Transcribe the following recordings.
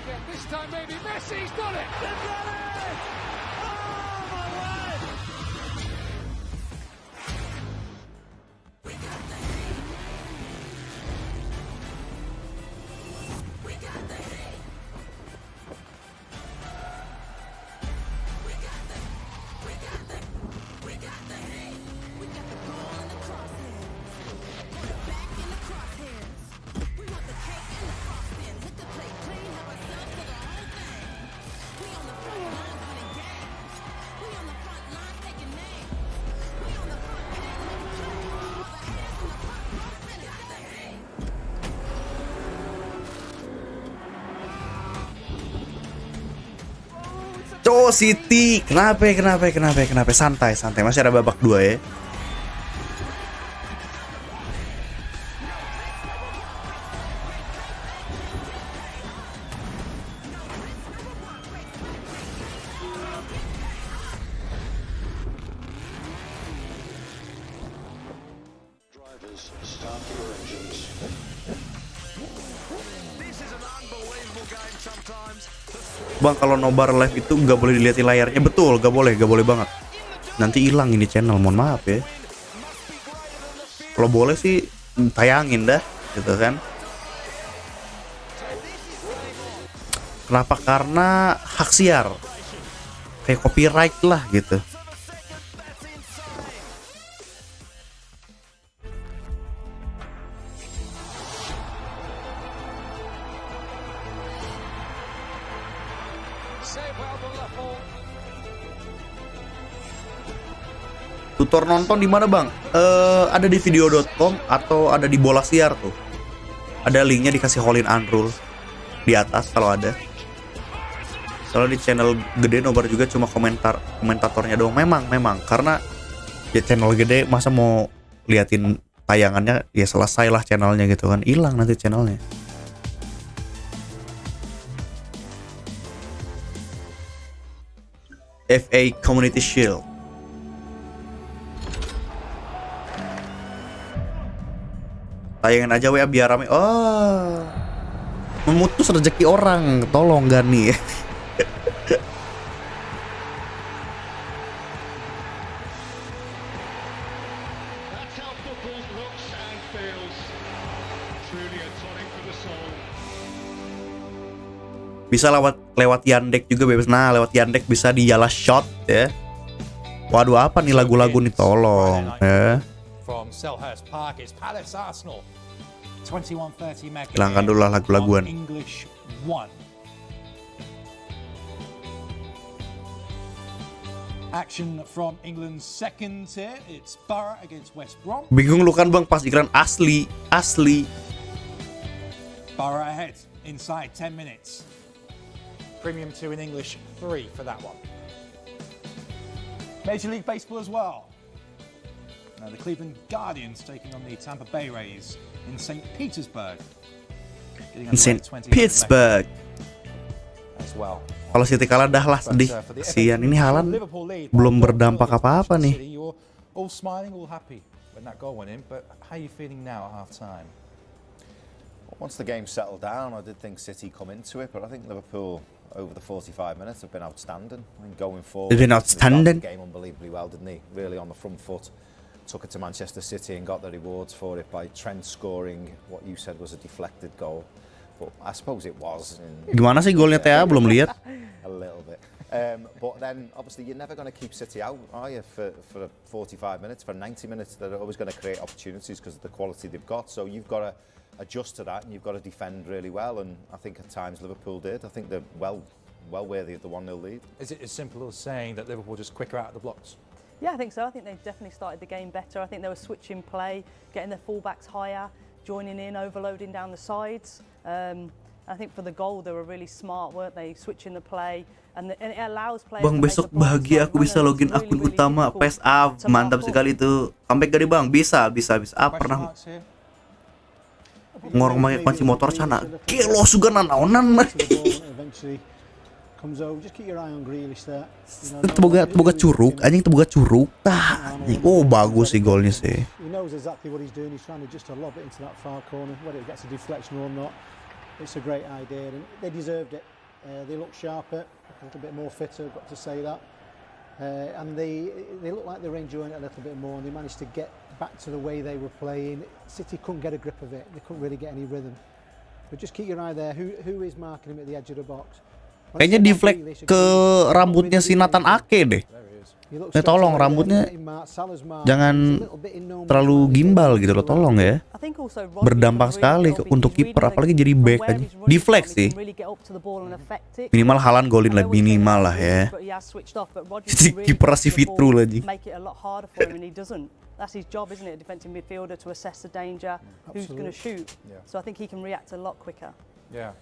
again. This time maybe Messi's done it. They've done it! Oh my word! We got the heat. We got the heat. We got the heat. We got the ball in the crosshairs. Put it back in the crosshairs. We want the cake and the frosting. Hit the plate clean, have ourselves for the whole thing. We on the front line winning games. We on the front line taking names. We on the front line making plays. All the hands in the front row spinning. Got the heat. Cowok City, kenapa? Santai, masih ada babak 2 ya. Drivers, start your engines. This is an unbelievable game sometimes. Bang, kalau nobar live itu nggak boleh dilihat di layarnya. Betul, nggak boleh banget. Nanti hilang ini channel, mohon maaf ya. Kalau boleh sih tayangin dah, gitu kan. Kenapa? Karena hak siar, kayak copyright lah gitu. Tutor nonton di mana bang? Ada di video.com atau ada di bola siar tuh. Ada linknya, dikasih Holin Unrule di atas kalau ada. Kalau di channel gede nobar juga cuma komentatornya doang. Memang karena ya channel gede masa mau liatin tayangannya, ya selesai lah channelnya gitu kan. Hilang nanti channelnya. FA Community Shield. Tayangin aja WA biar rame. Oh, memutus rezeki orang, tolong Gani. That's how football looks and feels. Truly a tonic for the soul. Bisa lewat Yandex juga bebas. Nah, lewat Yandex bisa di Yala Shot ya. Waduh, apa nih lagu-lagu nih, tolong ya. From Selhurst Park, it's Palace Arsenal. 21:30 Mega. Hilangkan dulu lah lagu-laguan. English 1. Action from England's second tier. It's Borough against West Brom. Bingung lu kan bang pas iklan asli. Borough ahead inside 10 minutes. Premium 2 in English 3 for that one. Major League Baseball as well. The Cleveland Guardians taking on the Tampa Bay Rays in St. Petersburg. St. Pittsburgh. As well. Kalau City kalah dah lah, sedih. Kasihan, ini Haaland belum berdampak apa-apa nih. All smiling, all happy when that goal went in, but how are you feeling now at half time? Once the game settled down, I did think City come into it, but I think Liverpool over the 45 minutes have been outstanding. I mean, going forward, They've been outstanding. They started the game unbelievably well, didn't they? Really on the front foot. Took it to Manchester City and got the rewards for it by Trent scoring what you said was a deflected goal. But I suppose it was. Gimana sih golnya TA? Belum lihat. A little bit. But then, obviously, you're never going to keep City out, are you, for 45 minutes? For 90 minutes, they're always going to create opportunities because of the quality they've got. So you've got to adjust to that and you've got to defend really well. And I think at times Liverpool did. I think they're well worthy of the 1-0 lead. Is it as simple as saying that Liverpool just quicker out of the blocks? Yeah, I think so. I think they've definitely started the game better. I think they were switching play, getting their fullbacks higher, joining in, overloading down the sides. I think for the goal they were really smart, weren't they? Switching the play, and it allows players. Bang, besok bahagia aku bisa login akun utama PES. Mantap sekali tuh. Comeback gak bang? Bisa. Pernah ngorong make kunci motor sana. Kelo suga nanaonan mah. Teboga curug, anjing teboga curug. Tah, anjing. Oh, bagus sih golnya sih. He knows exactly what he's doing. He's trying to just lob it into that far corner. Whether it gets a deflection or not, it's a great idea, and they deserved it. They look sharper, a little bit more fitter. Got to say that. And they look like they were enjoying it a little bit more, and they managed to get back to the way they were playing. City couldn't get a grip of it. They couldn't really get any rhythm. But just keep your eye there. Who is marking him at the edge of the box? Kayaknya deflect ke rambutnya si Nathan Ake deh. Tolong rambutnya jangan terlalu gimbal gitu loh, tolong ya. Berdampak sekali untuk kiper, apalagi jadi back aja. Deflect sih. Minimal Haaland golin lah, minimal lah ya. Si kiper si Fitru lagi. That's his job, isn't it? A defensive midfielder to assess the danger, who's going to shoot. So I think he can react a lot quicker. Yeah.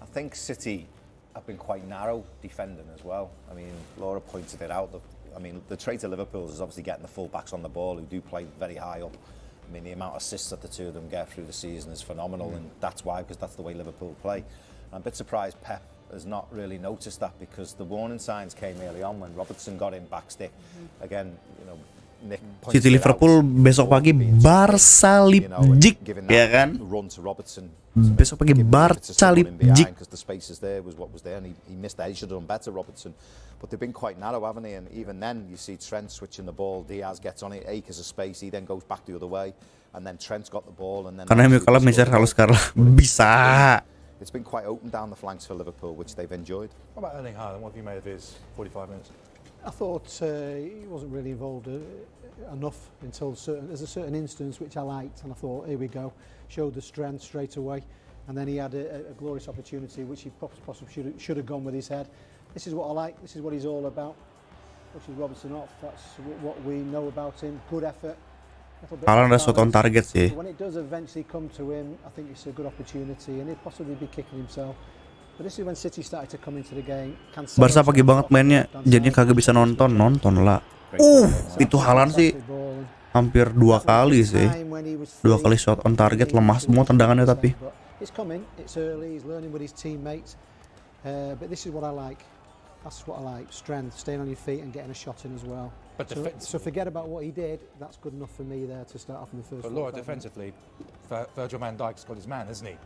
I think City have been quite narrow defending as well. I mean, Laura pointed it out. The trait of Liverpool is obviously getting the full-backs on the ball who do play very high up. I mean, the amount of assists that the two of them get through the season is phenomenal, and that's why, because that's the way Liverpool play. I'm a bit surprised Pep has not really noticed that, because the warning signs came early on when Robertson got in backstick. Again, you know, City Liverpool besok pagi Barca Leipzig, ya kan? Besok pagi Barca Leipzig. The spaces there was what was there, and he missed that. He should have done better, Robertson. But they've been quite narrow, haven't they? And even then, you see Trent switching the ball. Diaz gets on it, acres of space. He then goes back the other way, and then Trent's got the ball, and then. Karena kalau mengejar halus Carla bisa. It's been quite open down the flanks for Liverpool, which they've enjoyed. What about Erling Haaland? What have you made of his 45 minutes? I thought he wasn't really involved enough until there's a certain instance which I liked, and I thought, here we go, showed the strength straight away, and then he had a glorious opportunity which he possibly should have gone with his head. This is what I like. This is what he's all about. Pushes Robertson off. That's what we know about him. Good effort. Haaland ada shot on target sih. When it does eventually come to him, I think it's a good opportunity, and he'd possibly be kicking himself. But this is when City started to come into the game. Barca pagi banget mainnya, jadinya kagak bisa nonton lah. Itu Haaland sih hampir 2 kali sih. 2 kali shot on target, lemah semua tendangannya tapi. It's coming, it's early, he's learning with his teammates. But this is what I like. That's what I like. Strength, staying on your feet and getting a shot in as well. So forget about what he did. That's good enough for me there to start off in the first. But Laura, defensively, Virgil van Dijk's got his man, hasn't he?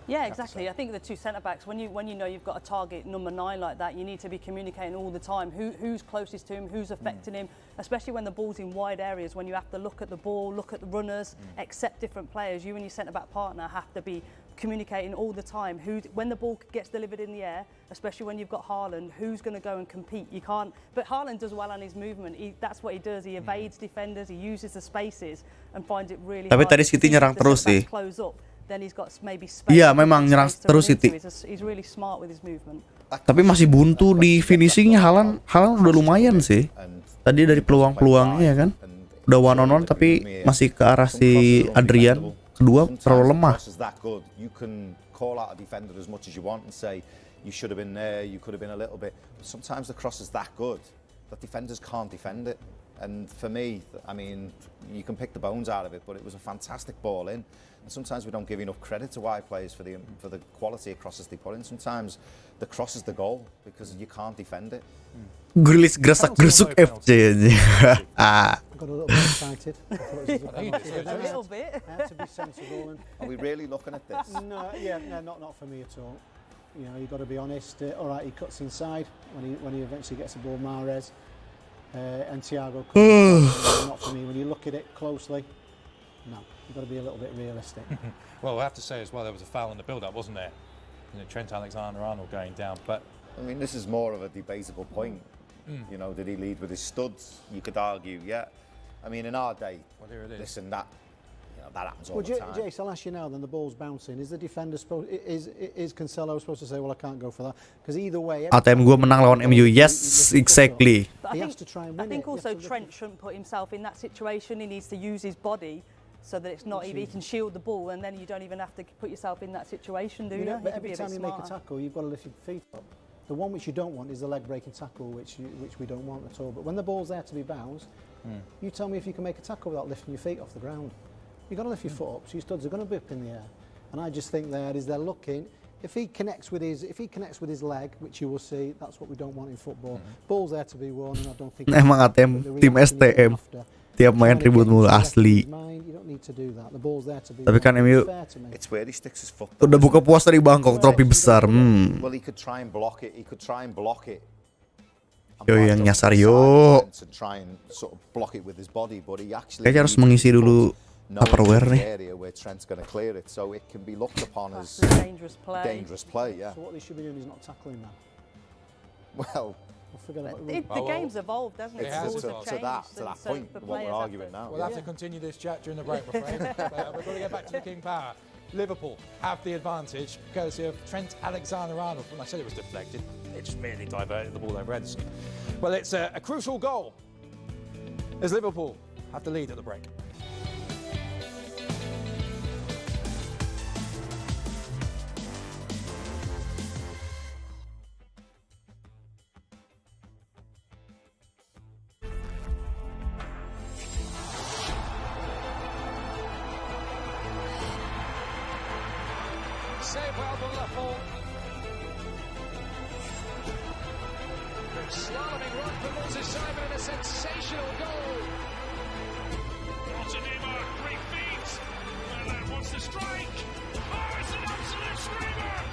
Yeah, exactly. I think the two centre-backs, when you know you've got a target number 9 like that, you need to be communicating all the time. Who's closest to him, who's affecting him, especially when the ball's in wide areas, when you have to look at the ball, look at the runners, accept different players. You and your centre-back partner have to be communicating all the time. When the ball gets delivered in the air, especially when you've got Haaland, who's going to go and compete? You can't. But Haaland does well on his movement. That's what he does. He evades defenders, he uses the spaces and finds it really hard. Tapi tadi City nyerang terus sih. Then he's got maybe space. Iya, memang nyerang terus City. He's really smart with his movement. Tapi masih buntu di finishingnya. Haaland udah lumayan sih. Tadi dari peluang-peluangnya ya kan. Udah one on one tapi masih ke arah si Adrian. Kedua terlalu lemah. You can call out a defender as much as you want and say you should have been there, you could have been a little bit. But sometimes the cross is that good that defenders can't defend it. And for me, I mean, you can pick the bones out of it, but it was a fantastic ball in. And sometimes we don't give enough credit to wide players for the quality of crosses they put in. Sometimes the cross is the goal because you can't defend it. Grilis gerasak-gerusuk FC aja. I got a little bit excited. A little bit. I had to be sensible. Are we really looking at this? No, not for me at all. You know, you've got to be honest. All right, he cuts inside when he eventually gets the ball. Mahrez and Thiago. Not for me. When you look at it closely, no. You've got to be a little bit realistic. Well, I have to say as well, there was a foul in the build-up, wasn't there? You know, Trent Alexander-Arnold going down, but. I mean, this is more of a debatable point. You know, did he lead with his studs? You could argue, yeah. I mean, in our day, well, here it is. Listen, that happens all the time. Jace, I'll ask you now. Then the ball's bouncing. Is the defender supposed? Is Cancelo supposed to say, "Well, I can't go for that"? Because either way. ATM gue menang lawan MU. Yes, exactly. He has to try and win. I think also Trent shouldn't put himself in that situation. He needs to use his body so that it's not even. He can shield the ball, and then you don't even have to put yourself in that situation, do you? But every time you make a tackle, you've got to lift your feet up. The one which you don't want is the leg-breaking tackle, which we don't want at all. But when the ball's there to be bounced, you tell me if you can make a tackle without lifting your feet off the ground. You've got to lift your foot up, so your studs are going to be up in the air. And I just think they're looking. If he connects with his leg, which you will see, that's what we don't want in football. Ball's there to be won, and I don't think. Emang ATM tim STM. Tiap main ribut mulu asli. Tapi kan MU It's where he sticks his foot. udah buka puasa di Bangkok, trofi besar. Well, he could try and block it. He could try and block it. And Yo, blast yang over nyasar, the yo. sidelines and try and sort of block it with his body, but he actually Kayaknya harus needs mengisi his dulu foot knowing Tupperware the nih. area where Trent's going to clear it, so it can be looked upon That's as a dangerous play. dangerous play. Yeah. So what they should be doing is not tackling that. Well, We'll forget about The game's evolved, hasn't it? it's The rules to have changed, that and so point. the What we're players have arguing to- now. We'll have to continue this chat during the break, I'm afraid. But we're going to get back to the King Power. Liverpool have the advantage courtesy of Trent Alexander-Arnold. When I said it was deflected, it just merely diverted the ball over Ederson. Well, it's a crucial goal as Liverpool have the lead at the break. Save well by Liverpool. Slaloming run from Moses Simon and a sensational goal. Otadima, great feet. And then wants to strike. Oh, it's an absolute screamer.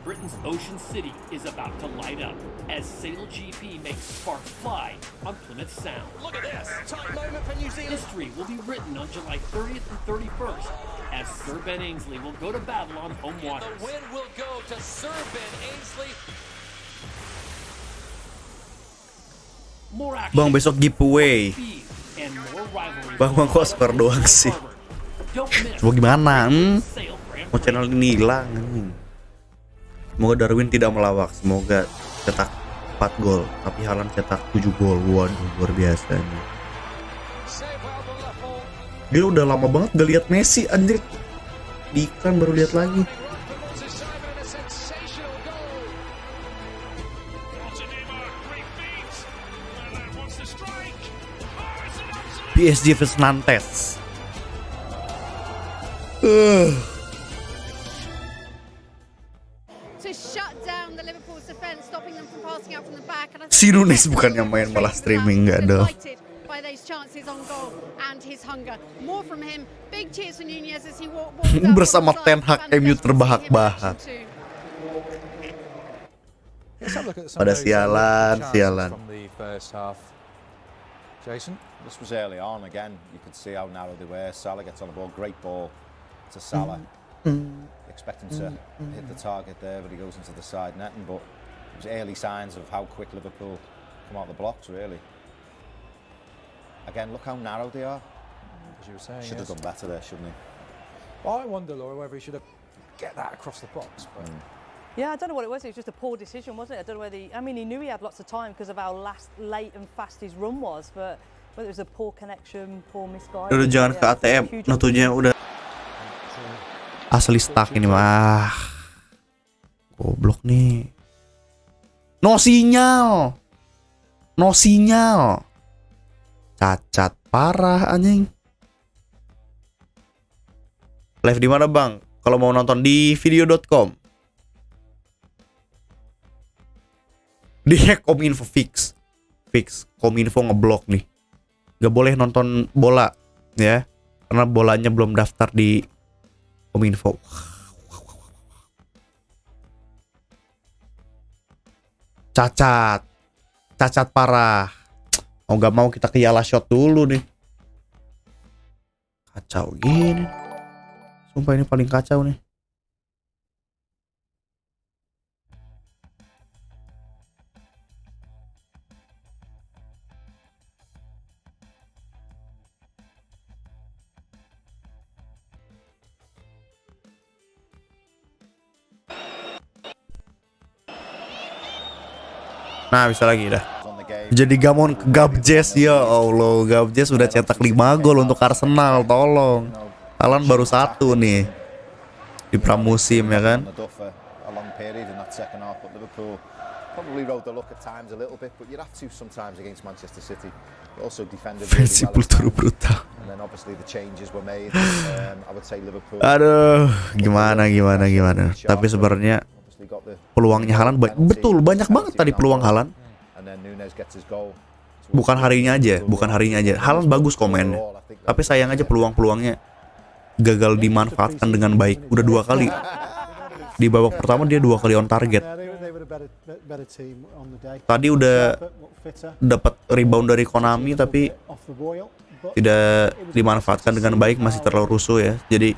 Britain's Ocean City is about to light up as Sail GP makes sparks fly on Plymouth Sound. Look at this. Tight moment for New Zealand. History will be written on July 30th and 31st as Sir Ben Ainsley will go to battle on home waters. The win will go to Sir Ben Ainsley. More action, Bang, besok giveaway. speed, and more rivalry. Bang, kok skor doang sih? Don't miss Coba gimana? Sail Grand Mau Prix. channel ini hilang. Semoga Darwin tidak melawak. Semoga cetak 4 gol, tapi Haaland cetak 7 gol. Waduh, luar biasa nih. Save well by Liverpool. Gila, udah lama banget gak lihat Messi anjir. Di iklan baru lihat lagi. Run from Moses Simon and a sensational goal. Otadima, great feet. And then wants to strike. Oh, it's an absolute PSG vs Nantes. To shut down the Liverpool's defence, stopping them from passing out from the back. And I think Si Nunes bukan yang main, malah streaming, nggak ada. Delighted by those chances on goal and his hunger. More from him. Big cheers for Nunez as he walked out Bersama on the Ten side. Hag, Fantastic MU to see him in terbahak-bahak. action too. Let's have a look at some Pada of those sialan, chances sialan. from the first half. Jason? This was early on. Again, you could see how narrow they were. Salah gets on the ball. Great ball to Salah. Expecting to hit the target there, but he goes into the side netting. But it was early signs of how quick Liverpool come out the blocks, really. Again, look how narrow they are. As you were saying, Should have yes. done better there, shouldn't he? I wonder, Laura, whether he should have get that across the box. But Yeah, I don't know what it was. It was just a poor decision, wasn't it? I don't know whether I mean, he knew he had lots of time because of how late and fast his run was, but whether it was a poor connection, poor misguidance. Udah jangan ke ATM, nutunya udah asli stuck ini mah. Goblok nih. No sinyal. No sinyal. Cacat parah anjing. Live di mana, Bang? Kalau mau nonton di video.com. Di hack Kominfo fix. Kominfo ngeblok nih. Gak boleh nonton bola ya. Karena bolanya belum daftar di Kominfo. Cacat parah. Oh nggak mau kita ke Yala shot dulu nih. Kacau gini. Sumpah ini paling kacau nih. Nah bisa lagi dah. Jadi gamon ke Gabjes, ya Allah. Gabjes udah cetak 5 gol untuk Arsenal, tolong. Haaland baru 1 nih di pramusim ya kan. Versi kultur brutal. Aduh, gimana. Tapi sebenarnya peluangnya Haaland betul banyak banget tadi peluang Haaland. Bukan harinya aja. Haaland bagus komennya. Tapi sayang aja peluangnya gagal dimanfaatkan dengan baik. Udah 2 kali. Di babak pertama dia 2 kali on target. Tadi udah dapat rebound dari Konami tapi tidak dimanfaatkan dengan baik, masih terlalu rusuh ya. Jadi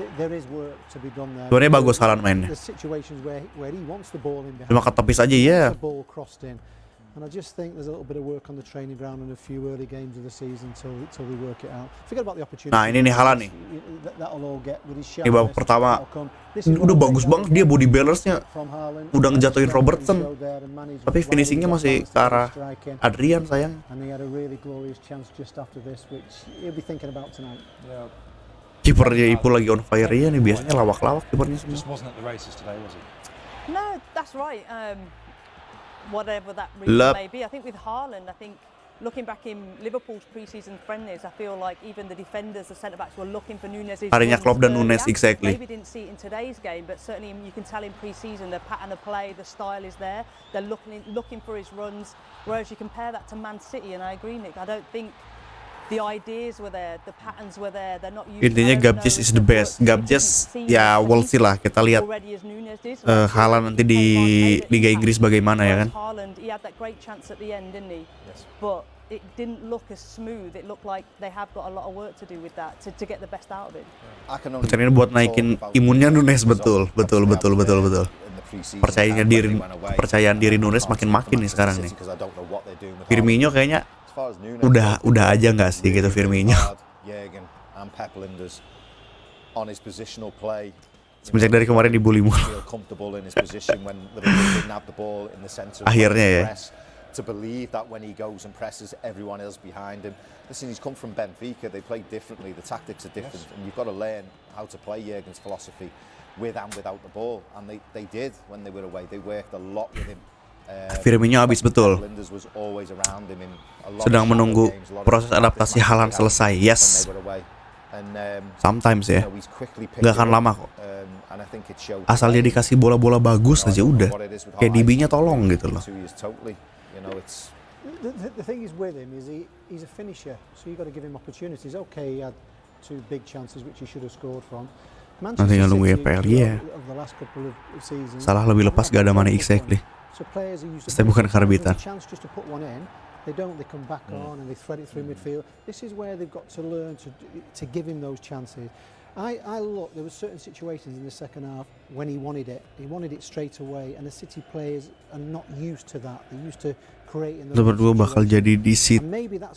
sebenarnya bagus Haaland mainnya. Cuma ketepis aja ya. And I just think there's a little bit of work on the training ground and a few early games of the season till we work it out. Forget about the opportunity. Nah, ini nih Haaland nih. Ini babak pertama. Ini udah bagus banget dia body balance-nya. Udah ngejatuhin Robertson. Tapi finishingnya masih ke arah Adrian sayang. Kipernya Ipu lagi on fire ya nih, biasanya lawak-lawak kipernya semua. No, that's right. Whatever that reason may be, I think with Haaland, I think looking back in Liverpool's pre-season friendlies, I feel like even the defenders, the centre-backs were looking for Nunez's Harinya Klopp dan Nunez, exactly. Maybe didn't see it in today's game, but certainly you can tell in pre-season the pattern of play, the style is there. They're looking for his runs, whereas you compare that to Man City, and I agree, Nick, I don't think the ideas were there, the patterns were there. They're not used. Intinya Gabjes is the best. Gabjes ya we'll see lah, kita lihat Haaland nanti di Liga Inggris bagaimana ya kan. Haaland, he had that great chance at the end, didn't he? Yes. But it didn't look as smooth. It looked like they have got a lot of work to do with that to get the best out of it. Ini buat naikin imunnya Nunez, betul. Kepercayaan diri Nunez makin nih sekarang nih. Firmino kayaknya udah aja nggak sih gitu Firmino. Semenjak dari kemarin dibully mulu. Akhirnya ya. To believe that when he goes and presses everyone else behind him. Listen, he's come from Benfica, they play differently, the tactics are different, and you've got to learn how to play Jurgen's philosophy with and without the ball, and they did when they were away. They worked a lot with him. Firmino habis betul. Sedang menunggu proses adaptasi Haaland selesai. Yes. Sometimes ya. Gak akan lama kok. Asal dia dikasih bola-bola bagus aja udah. Kayak DB-nya tolong gitu loh. The thing is with him is he's a finisher, so you got to give him opportunities. Okay, he had 2 big chances which he should have scored from. Nanti tinggal nunggu EPL ya. Salah lebih lepas gak ada mana exactly. Saya bukan karbitan. They don't, they come back on and they thread it through midfield. This is where they've got to learn to give him those chances. I look, there were certain situations in the second half when he wanted it straight away, and the City players are not used to that. They're used to creating those. Berdua bakal jadi di sit.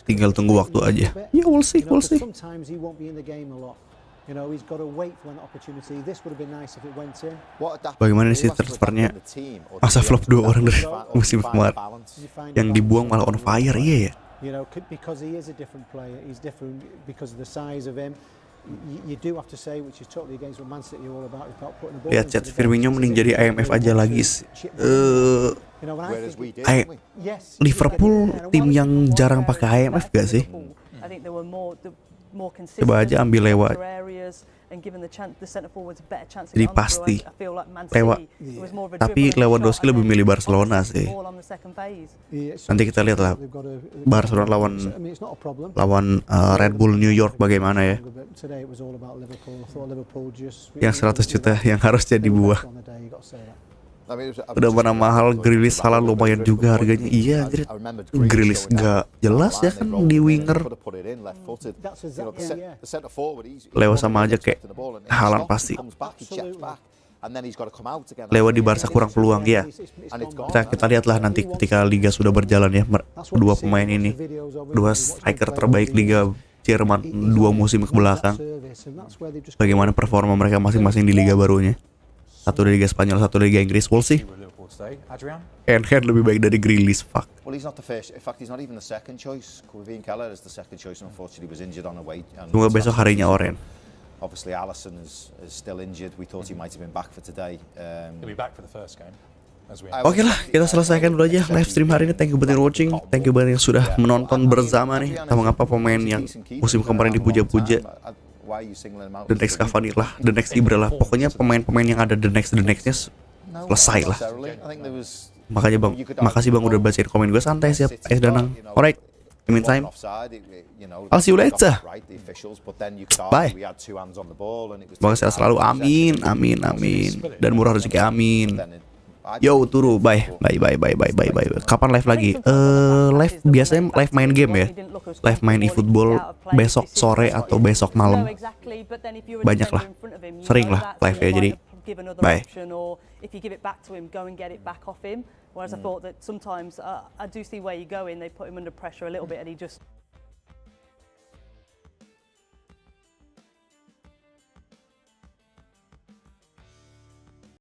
Tinggal tunggu waktu aja. Ya, we'll see. Sometimes he won't be in the game a lot. You know, he's got to wait for an opportunity. This would have been nice if it went in. Bagaimana sih transfernya? Masa flop 2 orang dari musim kemarin yang dibuang malah on fire, iya ya. You know, because he is a different player. He's different because of the size of him. You do have to say, which is totally against what Man City are all about putting the ball. Lihat chat Firmino mending jadi IMF aja lagi. Liverpool tim yang jarang pakai IMF gak sih? Coba aja ambil lewat. Jadi pasti lewat. Tapi Lewandowski lebih milih Barcelona sih. Nanti kita lihat lah Barcelona lawan Red Bull New York bagaimana ya. Yang 100 juta yang harusnya dibuang. Udah mana mahal, Grealish salah lumayan juga harganya. Iya anjir, Grealish gak jelas ya kan di winger. Lewat sama aja kayak Haaland pasti. Lewat di Barca kurang peluang ya. Kita lihatlah nanti ketika Liga sudah berjalan ya. Dua pemain ini, dua striker terbaik Liga Jerman 2 musim ke belakang. Bagaimana performa mereka masing-masing di liga barunya. Satu di Liga Spanyol, satu di Liga Inggris. We'll see. Hand lebih baik dari Grealish, fuck. Well, he's not the first. In fact, he's not even the second choice. Kevin Keller is the second choice, and unfortunately was injured on the way. Semoga besok harinya Oren. Obviously, Alisson is still injured. We thought he might have been back for today. He'll be back for the first game. Oke lah, kita selesaikan dulu aja live stream hari ini. Thank you buat yang watching, thank you buat yang sudah menonton bersama nih. Tahu ngapa pemain yang musim kemarin dipuja-puja, the next Cavani lah, the next Ibra lah. Pokoknya pemain-pemain yang ada the nextnya selesai lah. Makanya bang, makasih bang udah bacain komen gue. Santai, siap, Ais Danang. Alright, in the meantime, I'll see you later. Bye. Semoga sehat selalu, amin, amin, amin. Dan murah rezeki, amin. Yo, turu, bye. Kapan live lagi? Live biasanya live main game ya. Live main e-football besok sore atau besok malam. Banyak lah, sering lah live ya. Jadi, bye. If you give it back to him, go and get it back off him. Whereas I thought that sometimes I do see where you're going. They put him under pressure a little bit, and he just